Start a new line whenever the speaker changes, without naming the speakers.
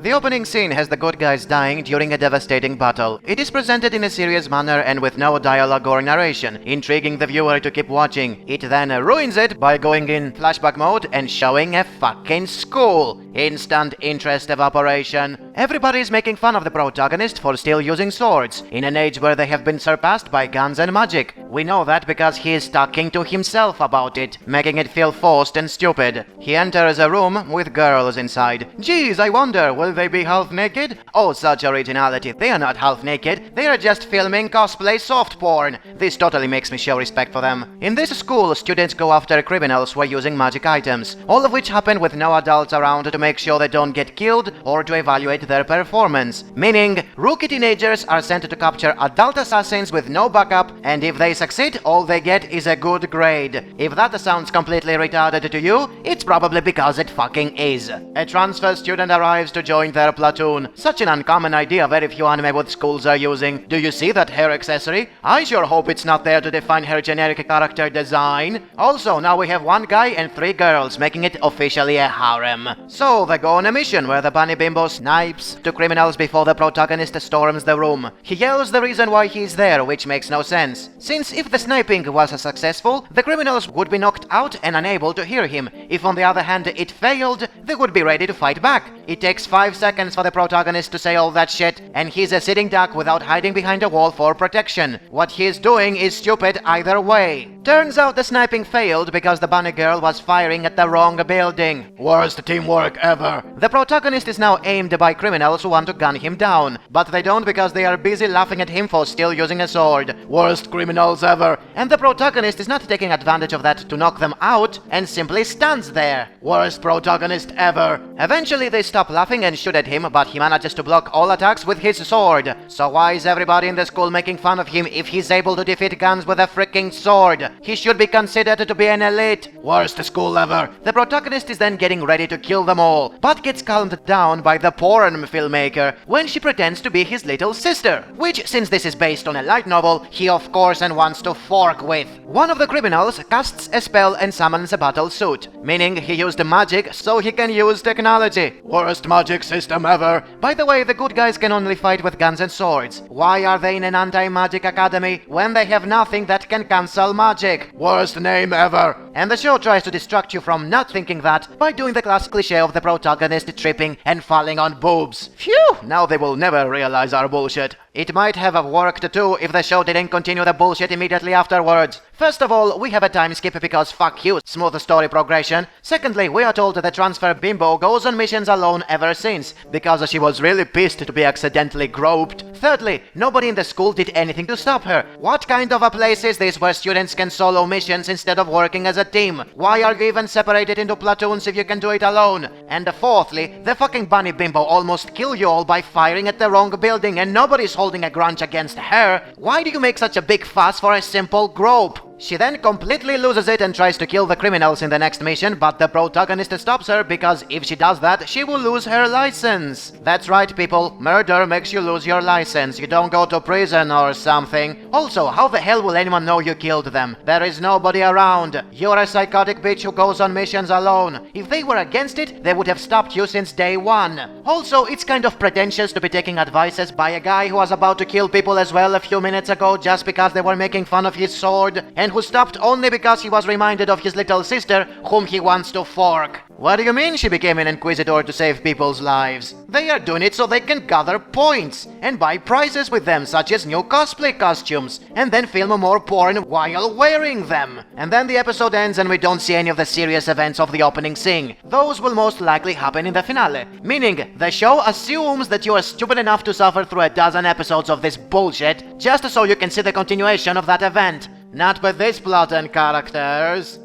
The opening scene has the good guys dying during a devastating battle. It is presented in a serious manner and with no dialogue or narration, intriguing the viewer to keep watching. It then ruins it by going in flashback mode and showing a fucking school. Instant interest evaporation. Everybody is making fun of the protagonist for still using swords, in an age where they have been surpassed by guns and magic. We know that because he is talking to himself about it, making it feel forced and stupid. He enters a room with girls inside. Geez, I wonder, will they be half naked? Oh, such originality. They are not half naked. They are just filming cosplay soft porn. This totally makes me show respect for them. In this school, students go after criminals who are using magic items, all of which happen with no adults around to make sure they don't get killed or to evaluate their performance. Meaning, rookie teenagers are sent to capture adult assassins with no backup, and if they succeed, all they get is a good grade. If that sounds completely retarded to you, it's probably because it fucking is. A transfer student arrives to join their platoon. Such an uncommon idea very few anime with schools are using. Do you see that hair accessory? I sure hope it's not there to define her generic character design. Also, now we have one guy and 3 girls, making it officially a harem. So, they go on a mission where the bunny bimbo snipes 2 criminals before the protagonist storms the room. He yells the reason why he's there, which makes no sense, since if the sniping was successful, the criminals would be knocked out and unable to hear him. If on the other hand it failed, they would be ready to fight back. It takes 5 seconds for the protagonist to say all that shit, and he's a sitting duck without hiding behind a wall for protection. What he's doing is stupid either way. Turns out the sniping failed because the bunny girl was firing at the wrong building. Worst teamwork ever. The protagonist is now aimed by criminals who want to gun him down, but they don't because they are busy laughing at him for still using a sword. Worst criminals ever. And the protagonist is not taking advantage of that to knock them out and simply stands there. Worst protagonist ever. Eventually they stop laughing and shoot at him, but he manages to block all attacks with his sword. So why is everybody in the school making fun of him if he's able to defeat guns with a freaking sword? He should be considered to be an elite. Worst school ever. The protagonist is then getting ready to kill them all, but gets calmed down by the porn filmmaker when she pretends to be his little sister, which, since this is based on a light novel, he of course wants to fork with. One of the criminals casts a spell and summons a battle suit, meaning he used magic so he can use technology. Worst magic system ever. By the way, the good guys can only fight with guns and swords. Why are they in an anti-magic academy when they have nothing that can cancel magic? Worst name ever. And the show tries to distract you from not thinking that by doing the classic cliche of the protagonist tripping and falling on boobs. Phew! Now they will never realize our bullshit. It might have worked too if the show didn't continue the bullshit immediately afterwards. First of all, we have a time skip because fuck you, smooth story progression. Secondly, we are told the transfer bimbo goes on missions alone ever since, because she was really pissed to be accidentally groped. Thirdly, nobody in the school did anything to stop her. What kind of a place is this where students can solo missions instead of working as a team? Why are you even separated into platoons if you can do it alone? And fourthly, the fucking bunny bimbo almost killed you all by firing at the wrong building and nobody's holding a grudge against her. Why do you make such a big fuss for a simple grope? She then completely loses it and tries to kill the criminals in the next mission, but the protagonist stops her because if she does that, she will lose her license. That's right, people. Murder makes you lose your license. You don't go to prison or something. Also, how the hell will anyone know you killed them? There is nobody around. You're a psychotic bitch who goes on missions alone. If they were against it, they would have stopped you since day one. Also, it's kind of pretentious to be taking advices by a guy who was about to kill people as well a few minutes ago just because they were making fun of his sword, and who stopped only because he was reminded of his little sister, whom he wants to fork. What do you mean she became an inquisitor to save people's lives? They are doing it so they can gather points and buy prizes with them, such as new cosplay costumes, and then film more porn while wearing them. And then the episode ends and we don't see any of the serious events of the opening scene. Those will most likely happen in the finale, meaning the show assumes that you are stupid enough to suffer through a dozen episodes of this bullshit just so you can see the continuation of that event. Not with this plot and characters.